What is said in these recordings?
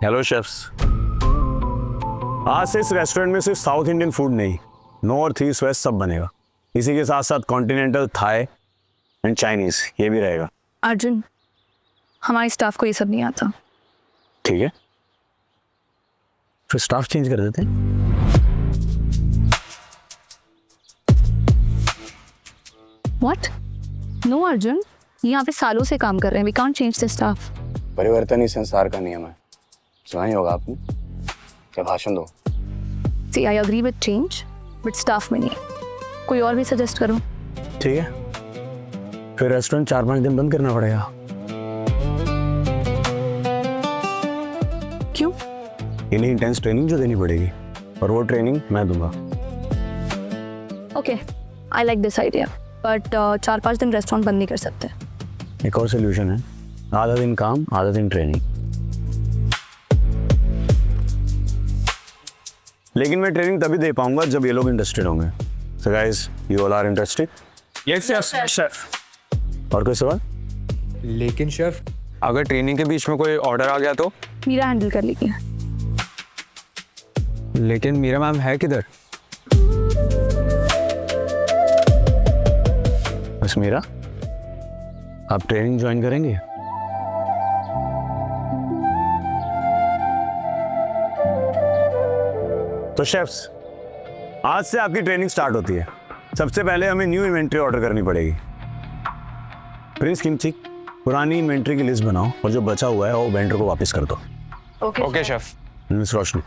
Hello chefs. आज से इस रेस्टोरेंट में सिर्फ साउथ इंडियन फूड नहीं, नॉर्थ ईस्ट वेस्ट सब बनेगा। इसी के साथ साथ कॉन्टिनेंटल, थाई एंड चाइनीज ये भी रहेगा। अर्जुन, हमारे स्टाफ को ये सब नहीं आता। ठीक है, फिर स्टाफ चेंज कर देते हैं। व्हाट? नो अर्जुन, यहाँ पे सालों से काम कर रहे हैं। We can't change the staff. परिवर्तन ही संसार का नियम है, सुना ही होगा आपने। क्या भाषण दो। See, I agree with change, but staff में नहीं। कोई और भी सजेस्ट करो। ठीक है, फिर रेस्टोरेंट 4-5 दिन बंद करना पड़ेगा। क्यों? इन्हें इंटेंस ट्रेनिंग जो देनी पड़ेगी, और वो ट्रेनिंग मैं दूंगा। Okay, I like this idea, but 4-5 दिन रेस्टोरेंट बंद नहीं कर सकते। एक और सोल्यूशन है, आधा दिन काम आधा दिन ट्रेनिंग। लेकिन मैं ट्रेनिंग तभी दे पाऊंगा जब ये लोग इंटरेस्टेड होंगे। So guys, you all are interested? Yes yes chef. और कोई सवाल? लेकिन शेफ, अगर ट्रेनिंग के बीच में कोई ऑर्डर आ गया तो? मीरा हैंडल कर लेगी। लेकिन मीरा मैम है किधर? बस मीरा, आप ट्रेनिंग ज्वाइन करेंगे? तो शेफ्स, आज से आपकी ट्रेनिंग स्टार्ट होती है। सबसे पहले हमें न्यू इन्वेंट्री ऑर्डर करनी पड़ेगी। प्रिंस किमची, पुरानी इन्वेंट्री की लिस्ट बनाओ और जो बचा हुआ है वो वेंडर को वापस कर दो। Okay chef. मिस रोशनी,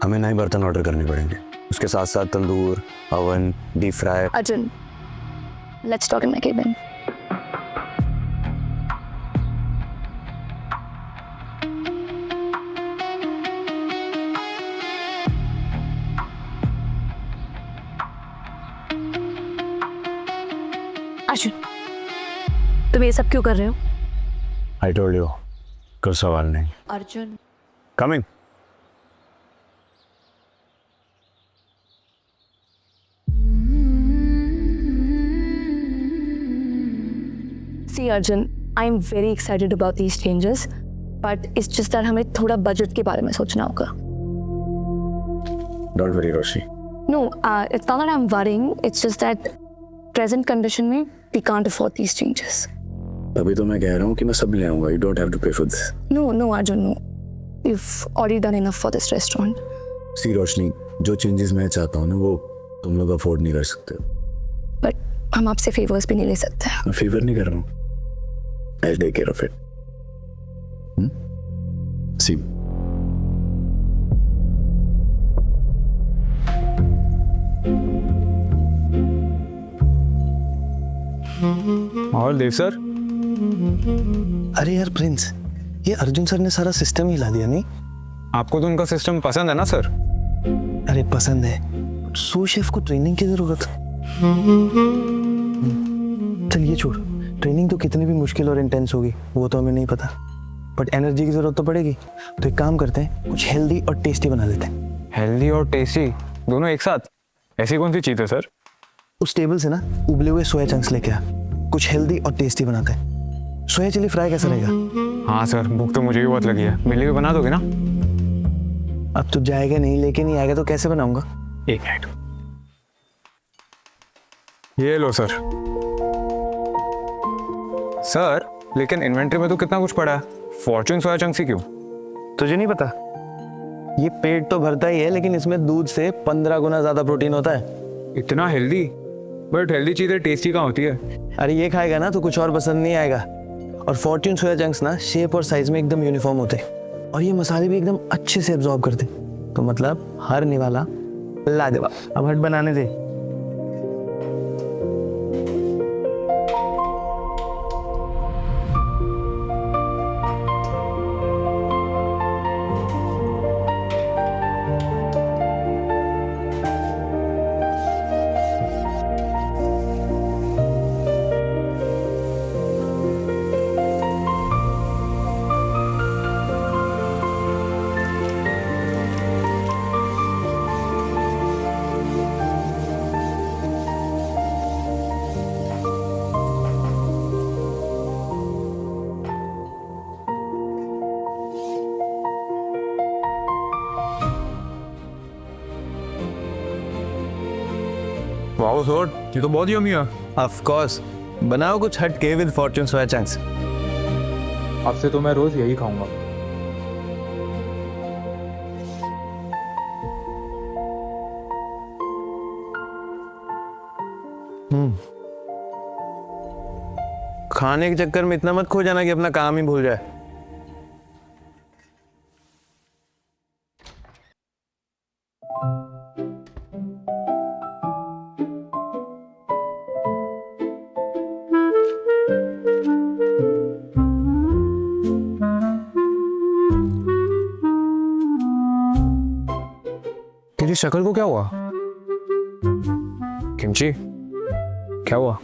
हमें नए बर्तन ऑर्डर करने पड़ेंगे। उसके साथ साथ tandoor, oven, deep fry. Arjun, let's talk in my cabin. Arjun, तुम ये सब क्यों कर रहे हो? आई टोल्ड यू, कोई सवाल नहीं। Arjun, coming. See Arjun, I am very excited about these changes, but it's just that हमें थोड़ा बजट के बारे में सोचना होगा। Don't worry Roshi. No, it's not that I'm worrying. It's just that present condition में we can't afford these changes. अभी तो मैं कह रहा हूँ कि मैं सब ले आऊंगा। You don't have to pay for this. No Arjun, no. You've already done enough for this restaurant. सी रोशनी, जो चेंजेस मैं चाहता हूँ ना वो तुम लोग अफोर्ड नहीं कर सकते। But हम आपसे favors भी नहीं ले सकते। मैं फेवर नहीं कर रहा हूँ। I'll take care of it. See. और देव सर? अरे यार प्रिंस, ये अर्जुन सर ने सारा सिस्टम ही हिला दिया नहीं? आपको तो उनका सिस्टम पसंद है ना सर? अरे पसंद है, सो शेफ को ट्रेनिंग की जरूरत। चलिए छोड़, ट्रेनिंग तो कितनी भी मुश्किल और इंटेंस होगी वो तो हमें नहीं पता, बट एनर्जी की जरूरत तो पड़ेगी। तो एक काम करते हैं, कुछ हेल्दी और टेस्टी बना लेते हैं। हेल्दी और टेस्टी दोनों एक साथ? ऐसी कौन सी चीज़ है सर? उस टेबल से ना उबले हुए सोया चंक्स लेके आ, कुछ हेल्दी और टेस्टी बनाते हैं। सोया चिली फ्राई कैसा रहेगा? हाँ सर, भूख तो मुझे भी बहुत लगी है। मेरे लिए भी बना दोगे ना? अब तो जाएगा नहीं, लेके नहीं आएगा तो कैसे बनाऊंगा? एक मिनट, ये लो सर। सर, लेकिन इन्वेंट्री में तो कितना कुछ पड़ा है। फॉर्चून सोया चंक्स ही क्यों? तुझे नहीं पता? ये पेट तो भरता ही है, लेकिन इसमें दूध से 15 गुना ज्यादा प्रोटीन होता है। इतना हेल्दी? बट हेल्दी चीज़ें टेस्टी कहाँ होती है? अरे ये खाएगा ना तो कुछ और पसंद नहीं आएगा। और फॉर्च्यून सोया चंक्स ना शेप और साइज में एकदम यूनिफॉर्म होते हैं, और ये मसाले भी एकदम अच्छे से एब्जॉर्ब करते, तो मतलब हर निवाला लाजवाब। अब हट बनाने दे। वाओ सर, ये तो बहुत यम्मी है। ऑफ कोर्स, बनाओ कुछ हट के विद फॉर्च्यून सोया चंक्स। अब से तो मैं रोज यही खाऊंगा। खाने के चक्कर में इतना मत खो जाना कि अपना काम ही भूल जाए। तेरी शक्ल को क्या हुआ? किमची, क्या हुआ?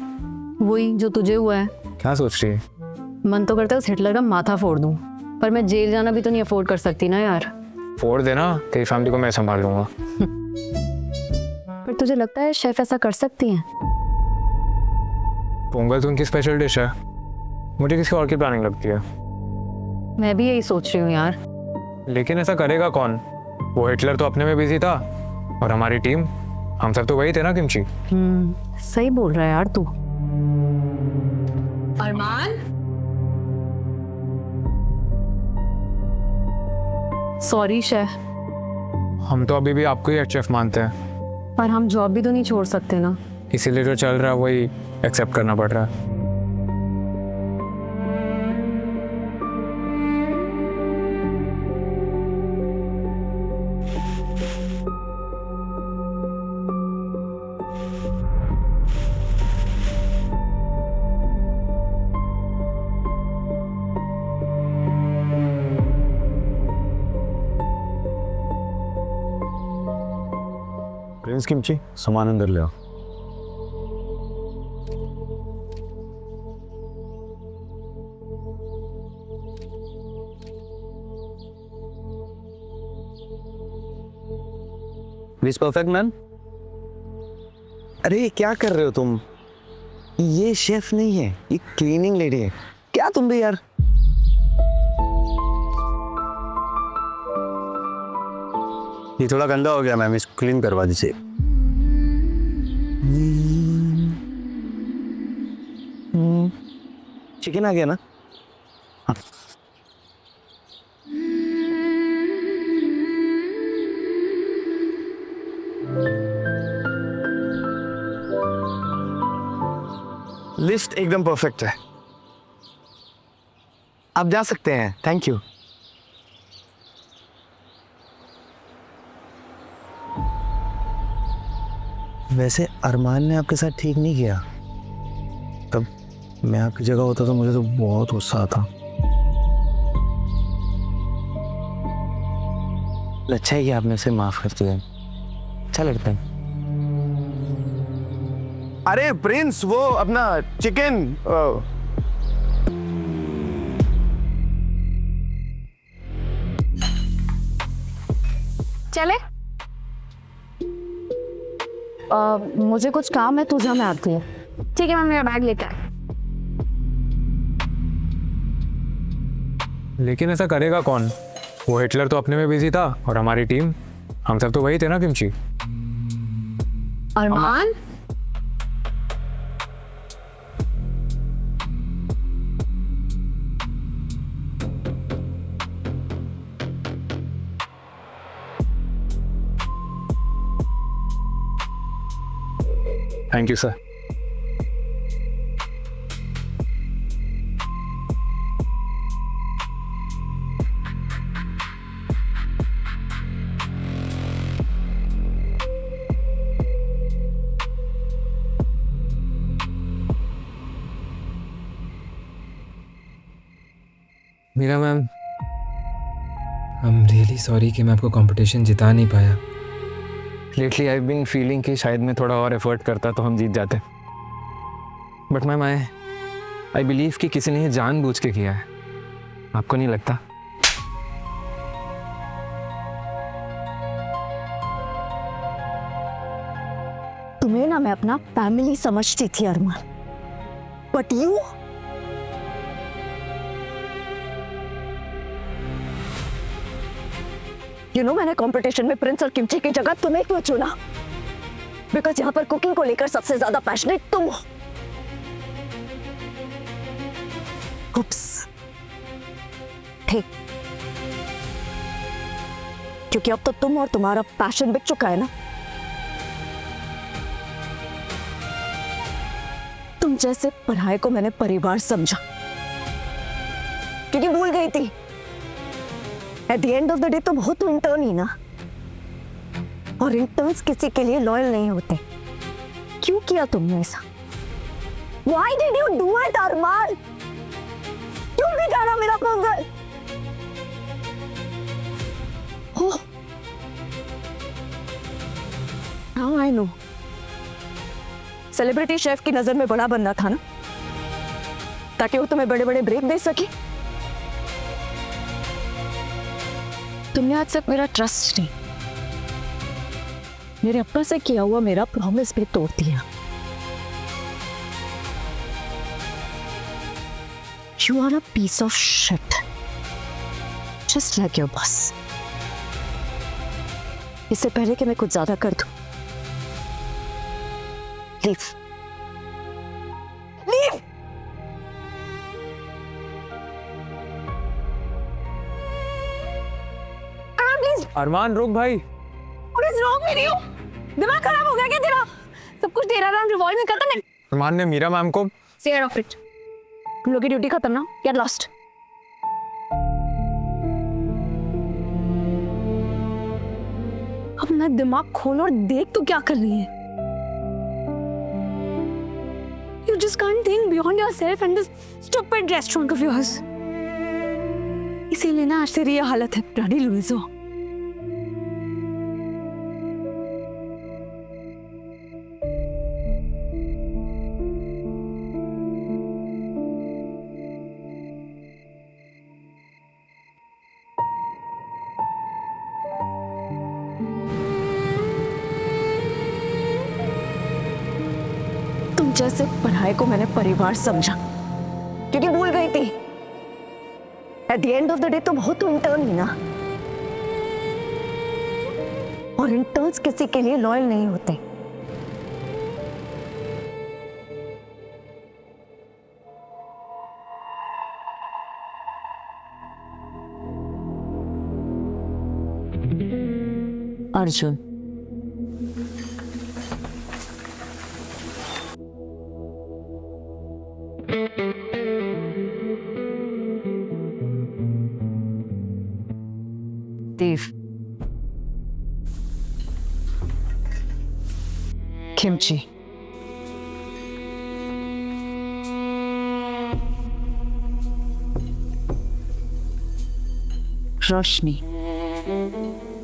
वही जो तुझे हुआ है। क्या सोच रही है? मन तो करता है उस हिटलर का माथा फोड़ दूं, पर मैं जेल जाना भी तो नहीं अफोर्ड कर सकती ना यार। फोड़ देना, तेरी फैमिली को मैं संभाल लूंगा। पर तुझे लगता है शेफ ऐसा कर सकती हैं? पोंगल तो उनकी स्पेशल डिश है, मुझे किसी और की प्लानिंग लगती है। मैं भी यही सोच रही हूँ यार। लेकिन ऐसा करेगा कौन? वो हिटलर तो अपने में बिजी था, और हमारी टीम, हम सब तो वही थे ना किमची। सही बोल रहा है यार तू। अरमान, सॉरी शेफ, हम तो अभी भी आपको ही हेड शेफ मानते हैं, पर हम जॉब भी तो नहीं छोड़ सकते ना। इसीलिए जो चल रहा है वही एक्सेप्ट करना पड़ रहा है। प्रिंस किमची, सामान अंदर ले आओ। विच परफेक्ट मैन। अरे क्या कर रहे हो तुम? ये शेफ नहीं है, ये क्लीनिंग लेडी है। क्या तुम भी यार। ये थोड़ा गंदा हो गया मैम, इसको क्लीन करवा दीजिए। चिकन आ गया ना? लिस्ट एकदम परफेक्ट है, आप जा सकते हैं। Thank you. वैसे अरमान ने आपके साथ ठीक नहीं किया। तब मैं आपकी जगह होता तो मुझे तो बहुत गुस्सा आता। अच्छा है कि आपने उसे माफ कर दिया। अच्छा लगता है। अरे प्रिंस, वो अपना चिकन चले। मुझे कुछ काम है, तू जा, मैं आती हूँ। ठीक है, मैं मेरा बैग लेकर आई। लेकिन ऐसा करेगा कौन? वो हिटलर तो अपने में बिजी था, और हमारी टीम, हम सब तो वही थे ना Kimchi. Armaan, thank you sir. Meera ma'am, I am really sorry कि मैं आपको कंपटीशन जिता नहीं पाया। लेटली आई बीन फीलिंग कि शायद मैं थोड़ा और एफर्ट करता तो हम जीत जाते, बट मैम आई बिलीव कि किसी ने ये जानबूझ के किया है। आपको नहीं लगता? तुम्हें ना मैं अपना फैमिली समझती थी अरमान, बट यू नो मैंने कंपटीशन में प्रिंस और किमची की जगह तुम्हें क्यों चुना? बिकॉज यहाँ पर कुकिंग को लेकर सबसे ज्यादा पैशनेट तुम हो। उप्स, ठीक, क्योंकि अब तो तुम और तुम्हारा पैशन बिक चुका है ना। तुम जैसे पढ़ाई को मैंने परिवार समझा, क्योंकि भूल गई थी at the end of the day तुम हो तो इंटर्न ही ना, और इंटर्न्स किसी के लिए लॉयल नहीं होते। क्यों किया तुमने ऐसा? Why did you do it, अरमान? क्यों बिगाड़ा मेरा मंगल? Oh, now I know. Celebrity chef की नजर में बड़ा बनना था ना, ताकि वो तुम्हें बड़े बड़े ब्रेक दे सके। तुमने आज तक मेरा ट्रस्ट नहीं, मेरे अपना से किया हुआ मेरा प्रॉमिस भी तोड़ दिया। You are a piece of shit, just like your boss. इससे पहले कि मैं कुछ ज्यादा कर दूं, leave. Leave. Please. अरमान रुक भाई। What is wrong with you? दिमाग खराब हो गया क्या तेरा? सब कुछ तेरा नाम रिवॉल्व नहीं करता नहीं। अरमान ने मीरा मैम को Stay off it. तुम लोग की ड्यूटी खत्म ना, get lost. अपना दिमाग खोल और देख तो क्या कर रही है। You just can't think beyond yourself and this stupid restaurant of yours. इसीलिए ना आज तेरी ये हालत है, ब्लडी लुइजो। तुम जैसे पढ़ाई को मैंने परिवार समझा, क्योंकि भूल गई थी at the end of the day तुम हो तो इंटर्न ही ना, और इंटर्न्स किसी के लिए लॉयल नहीं होते। अर्जुन, देव, किमची, रोशनी,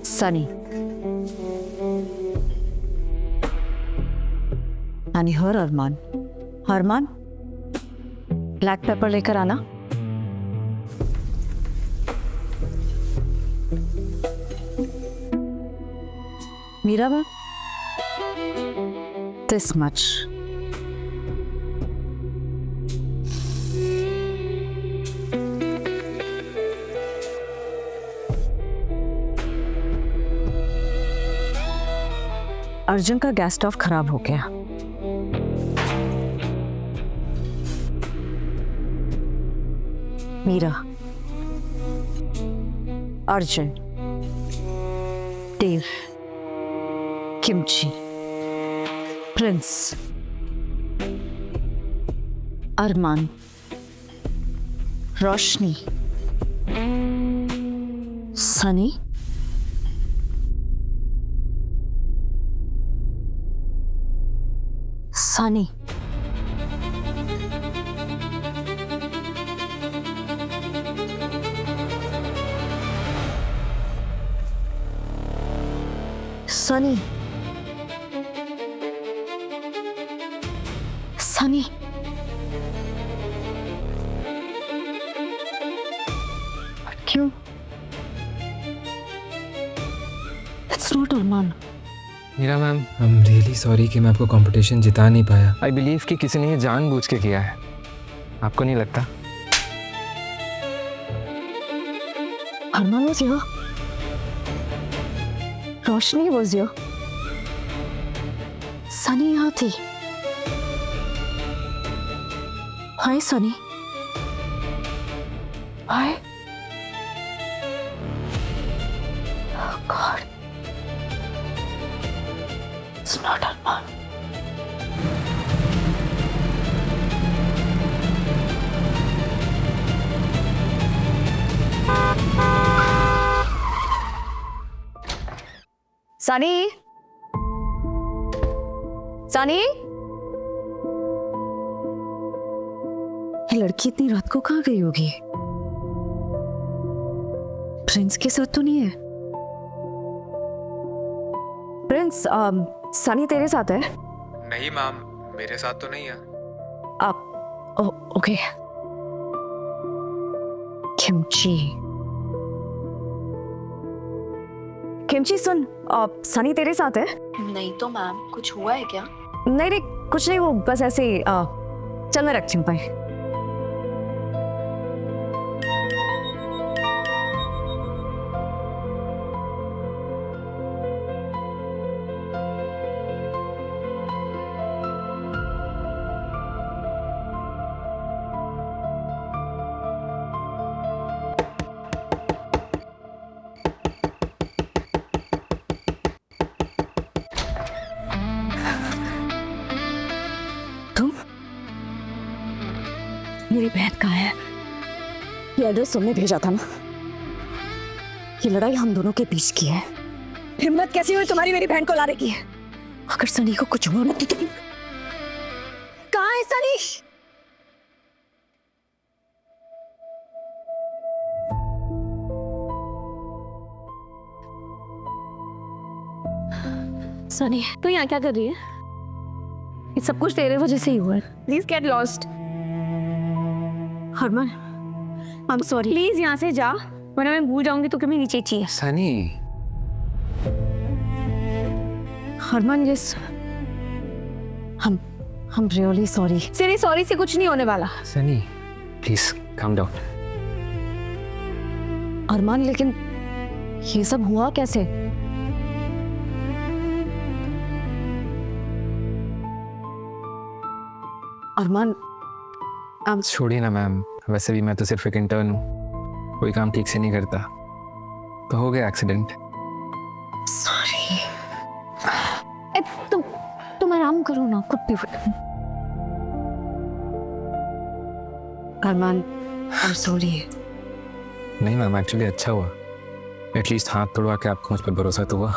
सनी, आणि हर अरमान। अरमान, ब्लैक पेपर लेकर आना। Meera ma'am, this much. Arjun का गैस स्टोव खराब हो गया। मीरा, अर्जुन, देव, किमची, प्रिंस, अरमान, रोशनी, सनी, सनी, सनी, सनी, क्यों? It's not Armaan. Meera ma'am, I am really sorry कि मैं आपको कंपटीशन जिता नहीं पाया। आई बिलीव कि किसी ने ये जानबूझ के किया है। आपको नहीं लगता? अरमान was here. Roshni was here. Sunny यहाँ थी। हाय सनी। हाय। गॉड, इट्स नॉट अरमान। सनी, सनी, ये लड़की इतनी रात को कहाँ गई होगी? प्रिंस के साथ तो नहीं है? प्रिंस, सनी तेरे साथ है? नहीं मैम, मेरे साथ तो नहीं है। ओके। किमची, किमची सुन, सनी तेरे साथ है? नहीं तो मैम, कुछ हुआ है क्या? नहीं नहीं, कुछ नहीं, वो बस ऐसे ही चल मैं रखती हूँ। बाय। मेरी बहन कहाँ है? ये एड्रेस तुमने भेजा था ना? ये लड़ाई हम दोनों के बीच की है। हिम्मत कैसी हुई तुम्हारी मेरी बहन को लाने की? अगर सनी को कुछ हुआ ना तो तुम... कहाँ है सनी? सनी, तू यहाँ क्या कर रही है? ये सब कुछ तेरे वजह से ही हुआ है। Please get lost. Harman, I am sorry. Please यहाँ से जा, वरना मैं भूल जाऊंगी तो कभी नीचे चाहिए। सनी, हरमान, यस, हम रियली सॉरी। तेरी सॉरी से कुछ नहीं होने वाला। Sunny, please calm down. Armaan, लेकिन ये सब हुआ कैसे? अरमान, छोड़िए ना मैम, वैसे भी मैं तो सिर्फ एक इंटर्न हूँ, कोई काम ठीक से नहीं करता, तो हो गया एक्सीडेंट। सॉरी। तुम आराम करो ना, कुछ भी। अरमान, आई एम सॉरी। नहीं मैम, एक्चुअली अच्छा हुआ, एटलीस्ट हाथ तोड़वा के आपको मुझ पर भरोसा तो हुआ।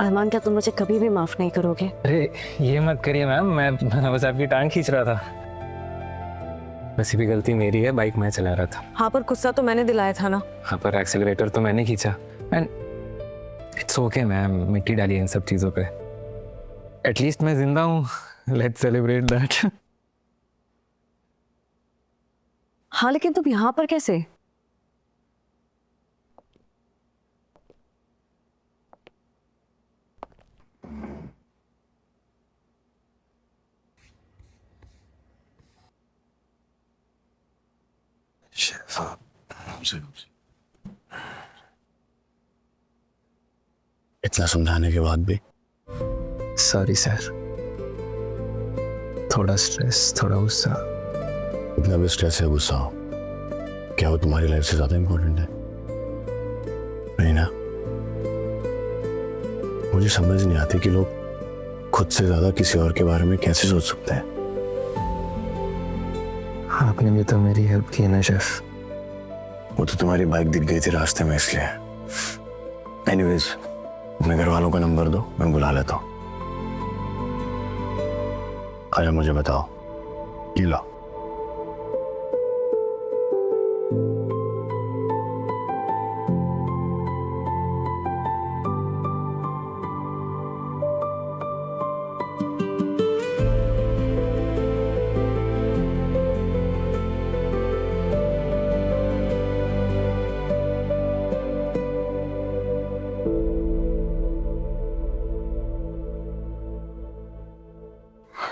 अरमान, क्या तुम मुझे कभी भी माफ नहीं करोगे? अरे ये मत करिए मैम, मैं बस आपकी टांग खींच रहा था, वैसे भी गलती मेरी है, बाइक मैं चला रहा था। हाँ, पर गुस्सा तो मैंने दिलाया था ना। हाँ, पर एक्सेलरेटर तो मैंने खींचा, एंड इट्स ओके मैम, मिट्टी डालिए इन सब चीज़ों पे, एटलीस्ट मैं जिंदा हूँ, लेट्स सेलिब्रेट दैट। हाँ, लेकिन तुम यहाँ पर कैसे? इतना समझाने के बाद भी? सॉरी सर, थोड़ा स्ट्रेस, थोड़ा गुस्सा। इतना भी स्ट्रेस या गुस्सा हो, क्या वो तुम्हारी लाइफ से ज्यादा इंपॉर्टेंट है? नहीं ना? मुझे समझ नहीं आती कि लोग खुद से ज्यादा किसी और के बारे में कैसे सोच सकते हैं। आपने भी तो मेरी हेल्प की ना शेफ। वो तो तुम्हारी बाइक दिख गई थी रास्ते में, इसलिए। एनीवेज, अपने घर वालों का नंबर दो, मैं बुला लेता हूँ। आया, मुझे बताओ, ये लो।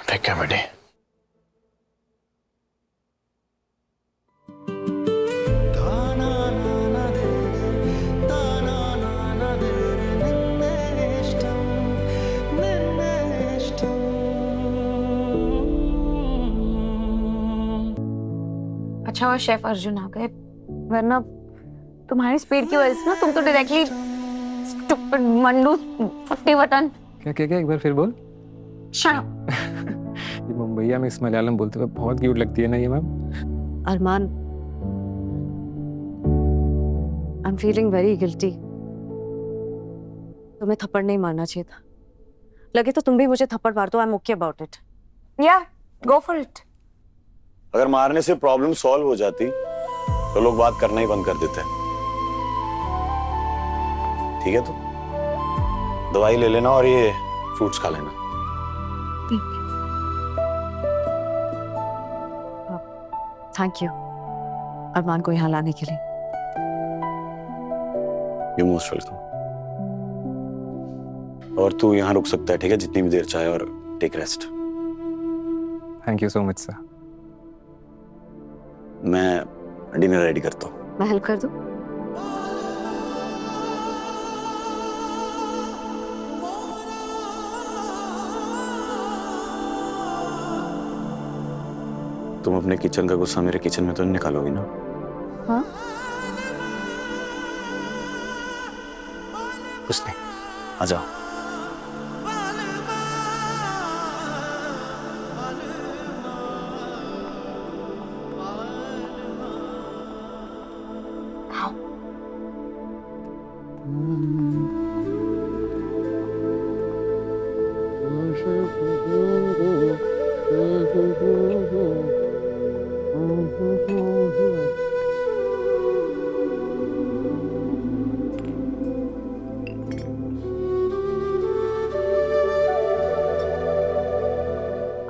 ठीक है बेटे। अच्छा हुआ शेफ अर्जुन आ गए, वरना तुम्हारी स्पीड की वजह से ना तुम तो डायरेक्टली स्टूपिड मंडू फट्टी बटन। क्या क्या क्या, एक बार फिर बोल। Shut up. ये मुंबईया में इस मलयालम बोलते हुए बहुत क्यूट लगती है ना ये ma'am. Armaan, I am feeling very guilty. तुम्हें थप्पड़ नहीं मारना चाहिए था। लगे तो तुम भी मुझे थप्पड़ मार दो, I am okay about it. या गो फॉर इट। अगर मारने से प्रॉब्लम सॉल्व हो जाती तो लोग बात करना ही बंद कर देते। ठीक है, तो दवाई ले लेना और ये फ्रूट्स खा लेना। थैंक यू अरमान को यहाँ लाने के लिए। You most welcome. और तू यहाँ रुक सकता है, ठीक है, जितनी भी देर चाहे, और take rest. Thank you so much sir. मैं डिनर रेडी करता हूँ। मैं हेल्प कर दूँ? तुम अपने किचन का गुस्सा मेरे किचन में तो नहीं निकालोगी ना? हाँ? कुछ नहीं, आ जाओ।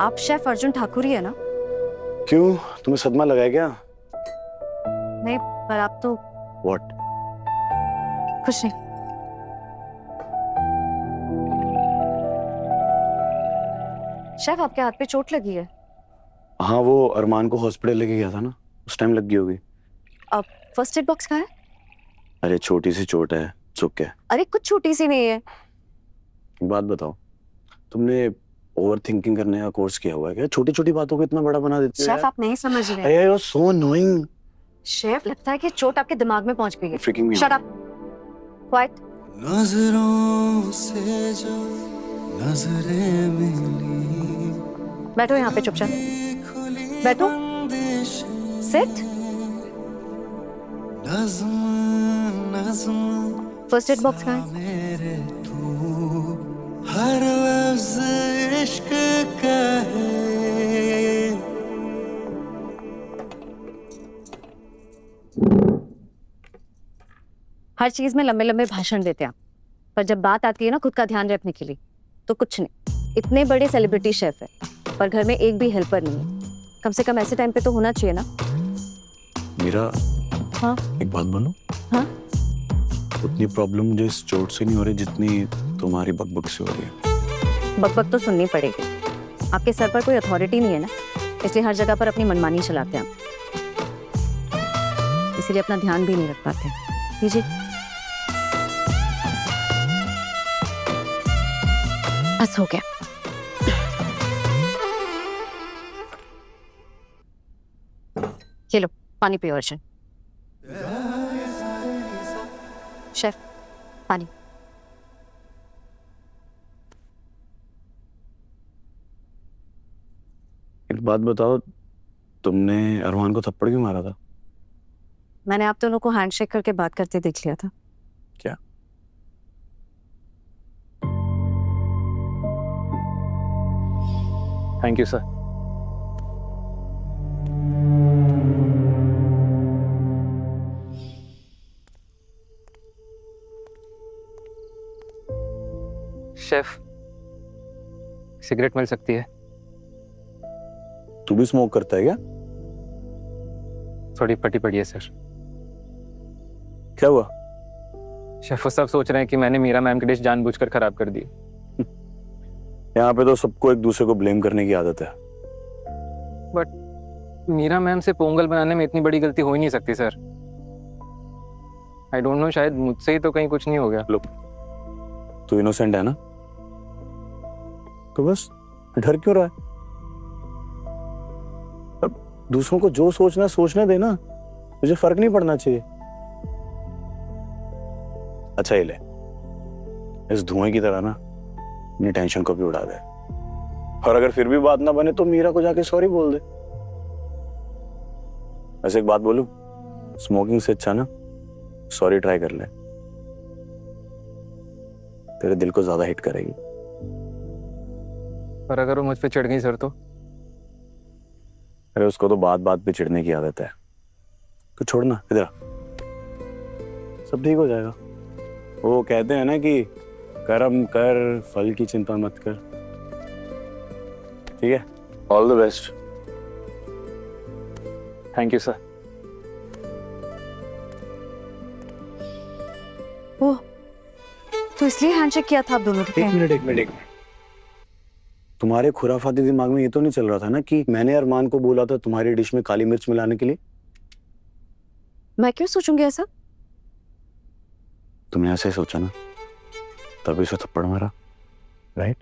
आप शेफ अर्जुन ठाकुर ही है ना? क्यों, तुम्हें सदमा लगा है क्या? नहीं, पर आप तो What? कुछ नहीं। शेफ, आपके हाथ पे चोट लगी है। हाँ, वो अरमान को हॉस्पिटल लेके गया था ना, उस टाइम लग गई होगी। अब फर्स्ट एड बॉक्स कहाँ है? अरे छोटी सी चोट है, चुप है। अरे कुछ छोटी सी नहीं है। एक बात बताओ, तुमने ओवर थिंकिंग करने का कोर्स किया हुआ है क्या? छोटी छोटी बातों को इतना बड़ा बना देते हो शेफ, यार। आप नहीं समझ रहे। अरे you're so annoying. शेफ, लगता है कि चोट आपके दिमाग में पहुंच गई है। Freaking me shut out. Up, quite. नजरों से जो नजरें मिली, बैठो यहाँ पे चुपचाप। बैठो। सिट। नज़्म नज़्म फर्स्ट एड बॉक्स कहाँ है? मेरे तू, हर लफ्ज़ इश्क का है। हर चीज में लंबे लंबे भाषण देते हैं आप, पर जब बात आती है ना खुद का ध्यान रखने के लिए, तो कुछ नहीं। इतने बड़े सेलिब्रिटी शेफ है, पर घर में एक भी हेल्पर नहीं है। कम से कम ऐसे टाइम पे तो होना चाहिए ना। मीरा, हाँ? एक बात बोलूं? हाँ? उतनी प्रॉब्लम मुझे इस चोट से नहीं हो रही जितनी तुम्हारी बकबक से हो रही है। बकबक तो सुननी पड़ेगी। आपके सर पर कोई अथॉरिटी नहीं है ना, इसलिए हर जगह पर अपनी मनमानी चलाते हैं आप। इसीलिए अपना ध्यान भी नहीं रख पाते। लीजिए। बस हो गया। ये लो पानी पियो अर्जुन। शेफ, पानी। एक बात बताओ, तुमने अरमान को थप्पड़ क्यों मारा था? मैंने आप दोनों को हैंडशेक करके बात करते देख लिया था। क्या? Thank you sir. Chef, cigarette मिल सकती है? तू भी स्मोक करता है क्या? थोड़ी पटी पड़ी है सर। क्या हुआ? शेफ, वो सब सोच रहे हैं कि मैंने मीरा मैम की डिश जानबूझकर खराब कर दी। यहाँ पे तो सबको एक दूसरे को ब्लेम करने की आदत है। बट मीरा मैम से पोंगल बनाने में इतनी बड़ी गलती हो ही नहीं सकती सर। आई डोंट नो, शायद मुझसे ही तो कहीं कुछ नहीं हो गया। लो, तू इनोसेंट है ना, तो बस डर क्यों रहा है? अब दूसरों को जो सोचना सोचने देना, मुझे फर्क नहीं पड़ना चाहिए। अच्छा ये ले, इस धुएं की तरह ना अपनी टेंशन को भी उड़ा दे, और अगर फिर भी बात ना बने तो मीरा को जाके सॉरी बोल दे। ऐसे एक बात बोलूं, स्मोकिंग से अच्छा ना सॉरी ट्राई कर ले, तेरे दिल को ज्यादा हिट करेगी। पर अगर वो मुझ पे चढ़ गई सर तो? अरे उसको तो बात बात पे चिढ़ने की आदत है, तो छोड़ना, इधर आ, सब ठीक हो जाएगा। वो कहते हैं ना कि कर्म कर, फल की चिंता मत कर। ठीक है, all the best. Thank you sir. वो तो इसलिए हैंडशेक किया था आप दोनों ने? एक मिनट। तुम्हारे खुराफाती दिमाग में ये तो नहीं चल रहा था ना कि मैंने अरमान को बोला था तुम्हारी डिश में काली मिर्च मिलाने के लिए? मैं क्यों सोचूंगी ऐसा? तुमने ऐसे ही सोचा ना, तभी उसे थप्पड़ मारा, राइट?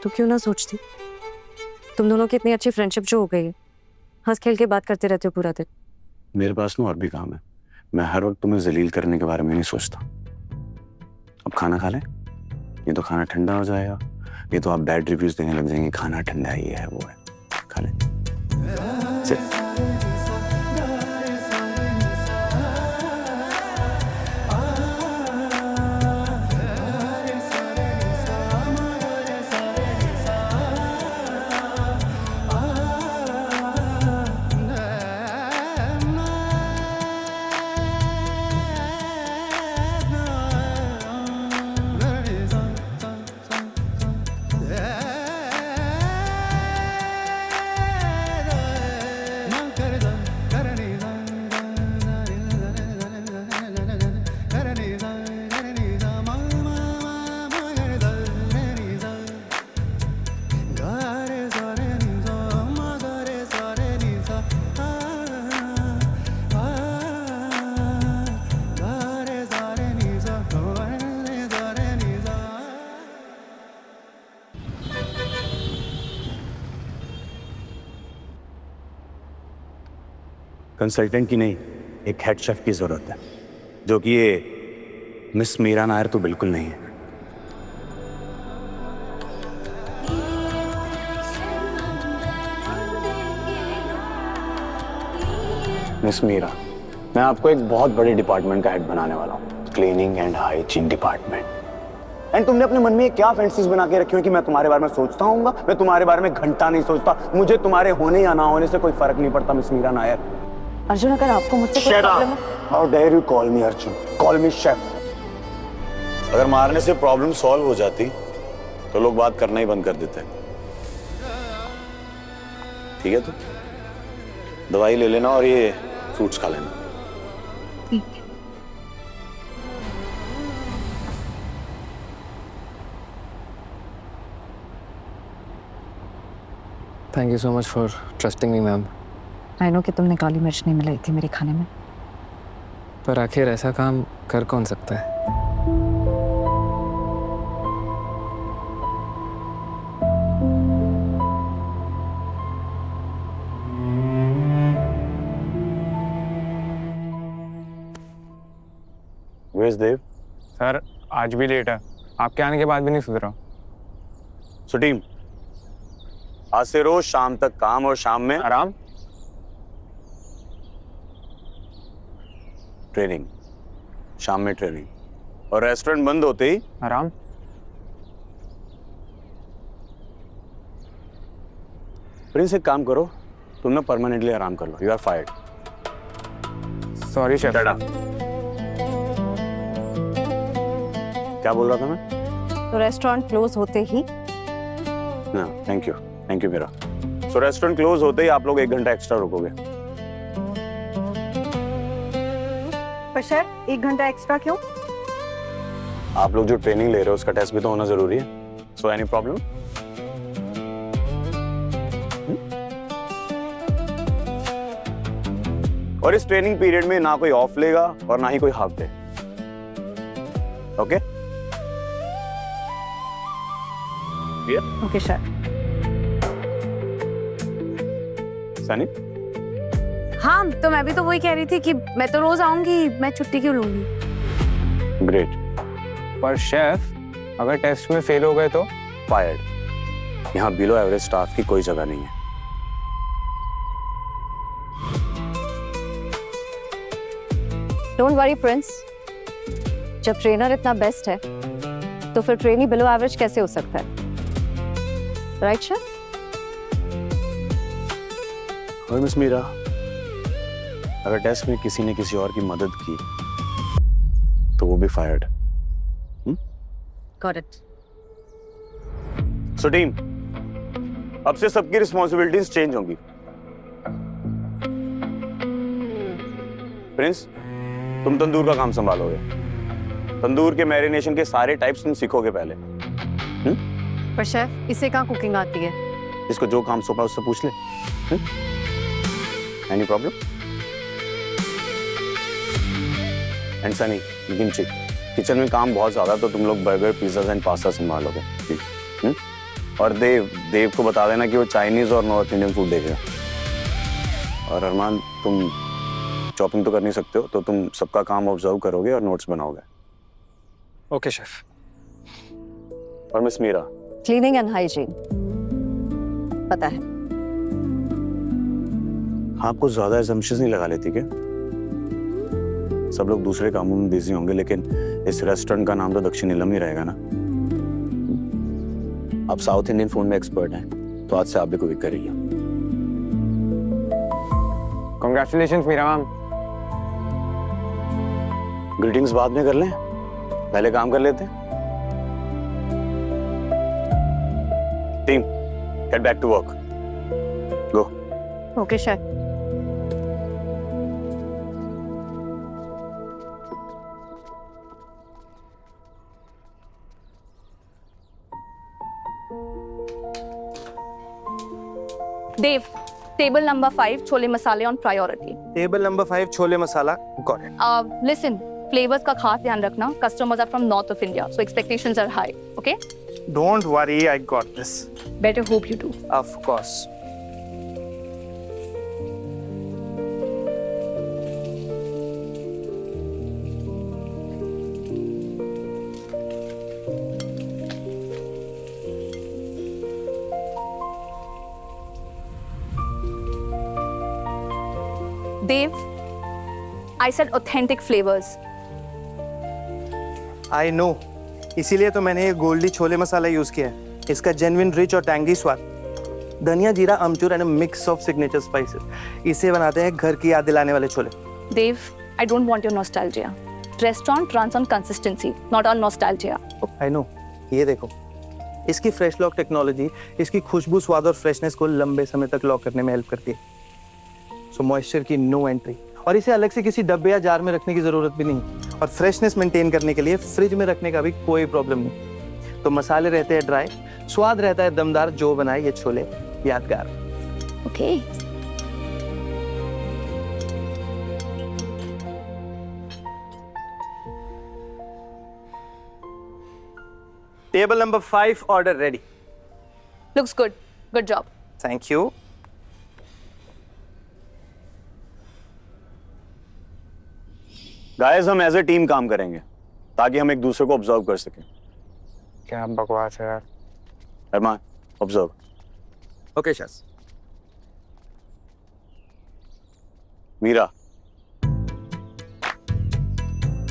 तो क्यों ना सोचती? तुम दोनों की इतनी अच्छी फ्रेंडशिप जो हो गई है, हंस खेल के बात करते रहते हो पूरा दिन। मेरे पास ना और भी काम है, मैं हर वक्त तुम्हें जलील करने के बारे में नहीं सोचता। अब खाना खा लें, ये तो खाना ठंडा हो जाएगा, ये तो आप बैड रिव्यूज देने लग जाएंगे, खाना ठंडा ही है, वो है, खा लें। कंसल्टेंट की नहीं, एक हेड शेफ की जरूरत है, जो कि ये मिस मीरा नायर तो बिल्कुल नहीं है। मिस मीरा, मैं आपको एक बहुत बड़े डिपार्टमेंट का हेड बनाने वाला हूँ, cleaning and hygiene department. And तुमने अपने मन में क्या फैंटेसीज बना के रखी हो कि मैं तुम्हारे बारे में सोचता हूँ? मैं तुम्हारे बारे में घंटा नहीं सोचता, मुझे तुम्हारे होने या ना होने से कोई फर्क नहीं पड़ता मिस मीरा नायर। अर्जुन, अगर आपको मुझसे कोई प्रॉब्लम है, how dare you call me Arjun, call me chef. अगर मारने से प्रॉब्लम सॉल्व हो जाती तो लोग बात करना ही बंद कर देते। ठीक है, तो दवाई ले लेना और ये फ्रूट्स खा लेना। Thank you so much for trusting me ma'am. I know कि तुमने काली मिर्च नहीं मिलाई थी मेरे खाने में, पर आखिर ऐसा काम कर कौन सकता है? Where's Dev? सर आज भी लेट है, आपके आने के बाद भी नहीं सुधरा। So टीम, आज से रोज शाम तक काम और शाम में आराम। ट्रेनिंग, शाम में ट्रेनिंग, और रेस्टोरेंट बंद होते ही आराम। प्रिंस एक काम करो, तुम ना परमानेंटली आराम कर लो, you are fired. Sorry chef. क्या बोल रहा था मैं? तो रेस्टोरेंट क्लोज होते ही? ना, थैंक यू मेरा। सो रेस्टोरेंट क्लोज होते ही आप लोग 1 घंटा एक्स्ट्रा रुकोगे। पर सर 1 घंटा एक्स्ट्रा क्यों? आप लोग जो ट्रेनिंग ले रहे हो उसका टेस्ट भी तो होना जरूरी है। So any problem? और इस ट्रेनिंग पीरियड में ना कोई ऑफ लेगा और ना ही कोई half day. Okay? Okay sir. Sunny हाँ तो मैं भी तो वही कह रही थी कि मैं तो रोज आऊंगी, मैं छुट्टी क्यों लूंगी। ग्रेट। पर शेफ अगर टेस्ट में फेल हो गए तो? फायर्ड। यहाँ बिलो एवरेज स्टाफ की कोई जगह नहीं है। डोंट वरी प्रिंस, जब ट्रेनर इतना बेस्ट है तो फिर ट्रेनी बिलो एवरेज कैसे हो सकता है? Right chef? और मिस मीरा, अगर टेस्ट में किसी ने किसी और की मदद की तो वो भी fired. Got it. So team, अब से सबकी रिस्पॉन्सिबिलिटीज चेंज होंगी। प्रिंस, तुम तंदूर का काम संभालोगे। तंदूर के मैरिनेशन के सारे टाइप्स तुम सीखोगे पहले। पर शेफ इसे कहाँ कुकिंग आती है? इसको जो काम सौंपा उससे पूछ ले। Any problem? And Sunny, kitchen kitchen में काम बहुत ज्यादा, तो तुम लोग बर्गर, पिज्जा एंड पास्ता संभालोगे। और देव को बता देना कि वो चाइनीज और नॉर्थ इंडियन फूड देखेगा। और अरमान, तुम चॉपिंग तो कर नहीं सकते हो, तो तुम सबका काम ऑब्जर्व करोगे और नोट्स बनाओगे। Okay chef. और miss Meera, cleaning and hygiene पता है। आपको ज्यादा assumptions नहीं लगा लेती क्या? सब लोग दूसरे कामों में बिजी होंगे, लेकिन इस रेस्टोरेंट का नाम तो दक्षिण नीलम ही रहेगा ना। आप साउथ इंडियन फूड में एक्सपर्ट हैं, तो आज से आप भी कुकिंग करिए। Congratulations Meera ma'am. ग्रीटिंग्स बाद में कर लें, पहले काम कर लेते हैं। Team, get back to work. Go. Okay chef. Dave, table number 5 chole मसाले on priority. Table number 5 chole masala, got it. Listen, flavours का खास ध्यान रखना। Customers are from north of India, so expectations are high. Okay, don't worry, I got this. Better hope you do. Of course. Dave, I said authentic flavors. I know, इसीलिए तो मैंने ये गोल्डी छोले मसाला use किया है। इसका जेन्युइन रिच और tangy स्वाद, धनिया, जीरा, अमचूर and mix of signature spices, इसे बनाते हैं घर की याद दिलाने वाले छोले। Dave, I don't want your nostalgia. Restaurant runs on consistency, not on nostalgia. I know, ये देखो, इसकी फ्रेश लॉक टेक्नोलॉजी इसकी खुशबू, स्वाद और फ्रेशनेस को लंबे समय तक लॉक करने में हेल्प करती है। सो मॉइस्चर की नो एंट्री, और इसे अलग से किसी डब्बे या जार में रखने की जरूरत भी नहीं। और फ्रेशनेस मेंटेन करने के लिए फ्रिज में रखने का भी कोई प्रॉब्लम नहीं। तो मसाले रहते हैं ड्राई, स्वाद रहता है दमदार, जो बनाए ये छोले यादगार। Okay. Table number 5 order ready. Looks good. Good job. Thank you. Guys, हम एज ए टीम काम करेंगे ताकि हम एक दूसरे को ऑब्जर्व कर सकें। क्या बकवास है यार। अरमान, ऑब्जर्व। ओके शस। मीरा,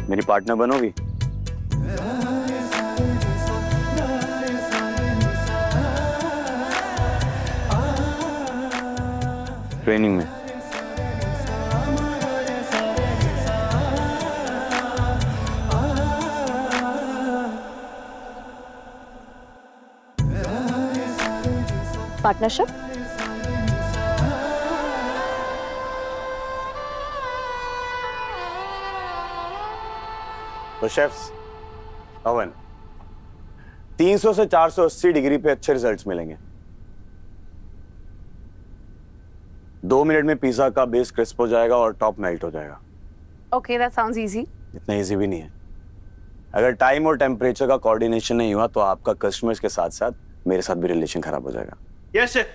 मेरी पार्टनर बनोगी? ट्रेनिंग में। पार्टनरशिप? तो शेफ्स, अवन, 300 से 480 डिग्री पे अच्छे रिजल्ट्स मिलेंगे। 2 मिनट में पिज्जा का बेस क्रिस्प हो जाएगा और टॉप मेल्ट हो जाएगा। Okay, that sounds easy. इतना इजी भी नहीं है। अगर टाइम और टेम्परेचर का कोऑर्डिनेशन नहीं हुआ तो आपका कस्टमर्स के साथ साथ मेरे साथ भी रिलेशन खराब हो जाएगा। Yes sir.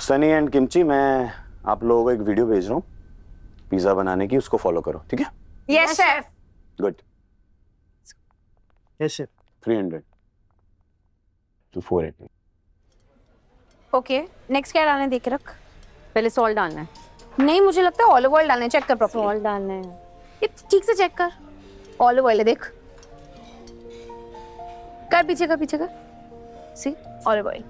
Sunny and kimchi, मैं आप लोगों को एक वीडियो भेज रहा हूँ पिज्जा बनाने की, उसको फॉलो करो, ठीक है? Yes chef. Good. Yes chef. 300 to 480। Okay, next क्या डालना है देख के रख। पहले सॉल्ट डालना है। नहीं, मुझे लगता है ऑलिव ऑयल डालना है, चेक कर प्रॉपर्ली। सॉल्ट डालना है। ये ठीक से चेक कर, ऑलिव ऑयल है देख। कर पीछे कर, पीछे कर, सी ऑलिव ऑयल।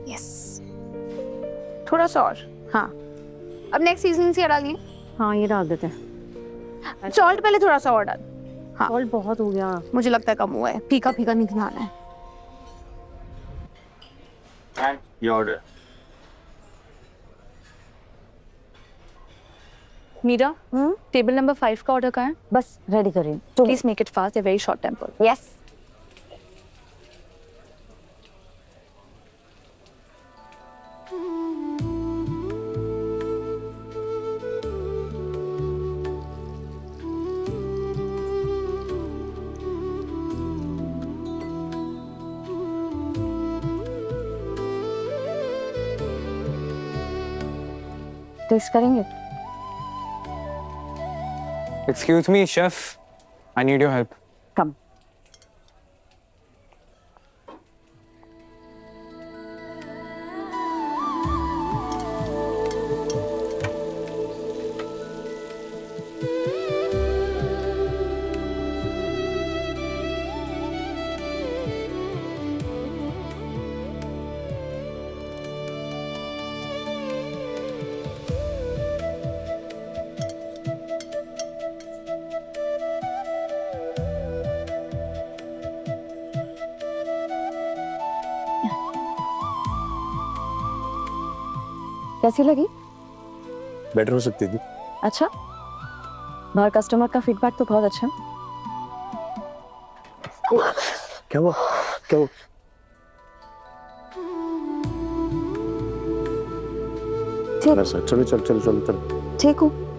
यस, थोड़ा सा और। हाँ, अब नेक्स्ट सीजनिंग क्या डालनी है? हाँ ये डाल देते हैं। सॉल्ट पहले थोड़ा सा और डाल। हाँ, सॉल्ट बहुत हो गया। मुझे लगता है कम हुआ है, फीका फीका नहीं खाना है। Your order। Meera, table number 5 का ऑर्डर कहाँ है? बस रेडी करिए। Please make it fast, a very short temper. Yes. Test करेंगे? Excuse me chef, I need your help. Come. कैसी लगी? बेटर हो सकती थी। अच्छा, बाहर कस्टमर का फीडबैक तो बहुत अच्छा। क्या हुआ? क्या हुआ? ठीक। बस चलो चलो चलो चलो चलो। ठीक हूँ।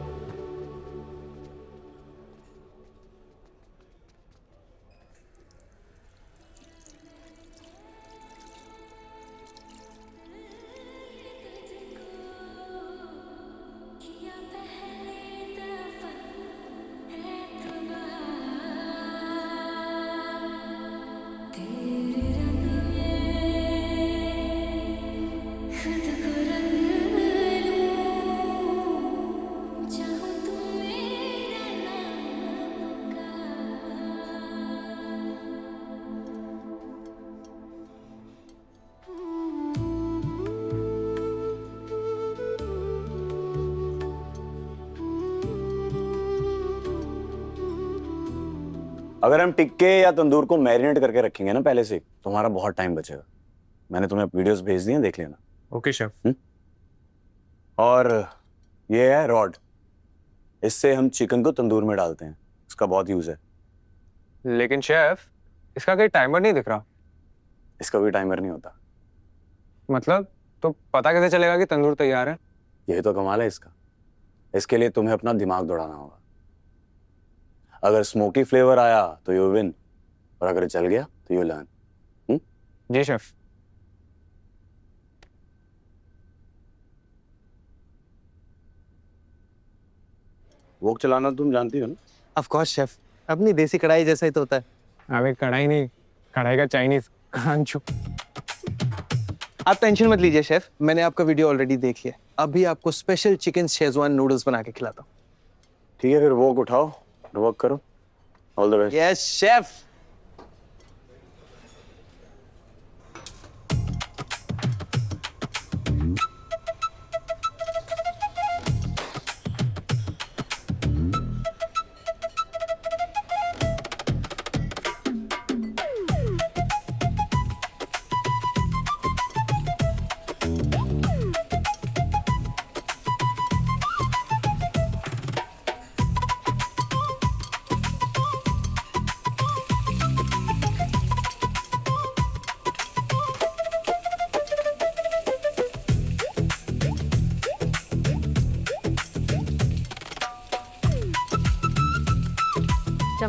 अगर हम टिक्के या तंदूर को मैरिनेट करके रखेंगे ना पहले से, तो हमारा बहुत टाइम बचेगा। मैंने तुम्हें वीडियोस भेज दी हैं, देख लेना। Okay chef. और ये है रॉड, इससे हम चिकन को तंदूर में डालते हैं, इसका बहुत यूज है। लेकिन शेफ, इसका कोई टाइमर नहीं दिख रहा। इसका कोई टाइमर नहीं होता। मतलब तो पता कैसे चलेगा कि तंदूर तैयार है? यही तो कमाल है इसका। इसके लिए तुम्हें अपना दिमाग दौड़ाना होगा। अगर स्मोकी फ्लेवर आया तो यू विन, और अगर चल गया तो यू लर्न। जी शेफ। वोक चलाना तुम जानती हो ना? ऑफ कोर्स शेफ, अपनी देसी कढ़ाई जैसा ही तो होता है। अबे कढ़ाई नहीं, कढ़ाई का चाइनीज कांचू। आप टेंशन मत लीजिए शेफ, मैंने आपका वीडियो ऑलरेडी देख लिया। अभी आपको स्पेशल चिकन शेजवान नूडल्स बना के खिलाता हूँ। ठीक है, फिर वोक उठाओ, वर्क करो। All the best. Yes chef.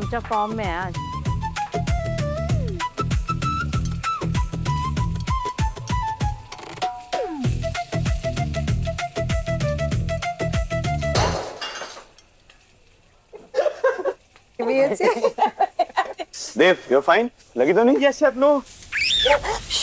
चमचा फॉर्म में है आज। देव, you're fine? लगी तो नहीं? Yes, sir. No.